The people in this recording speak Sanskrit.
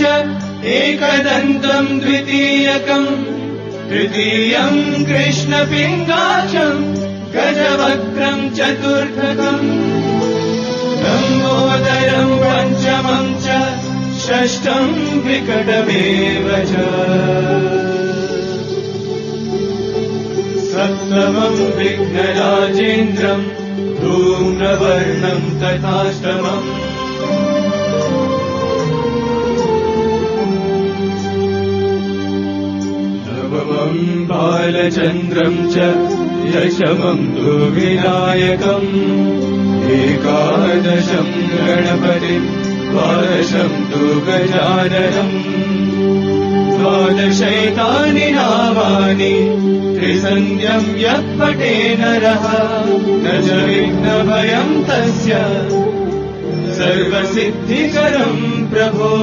च एकदन्तम् द्वितीयकम् तृतीयम् कृष्णपिङ्गाक्षम् गजवक्त्रम् चतुर्थकम् लम्बोदरम् पञ्चमम् च षष्ठम् विकटमेव च सप्तमम् विघ्नराजेन्द्रम् धूम्रवर्णम् तथाष्टमम् नवमम् बालचन्द्रम् च दशमम् तु विनायकम् एकादशम् गणपतिम् द्वादशम् तु गजाननम् द्वादशैतानि नामानि त्रिसन्ध्यम् यः पठे नरः न च विघ्नभयम् तस्य सर्वसिद्धिकरम् प्रभो।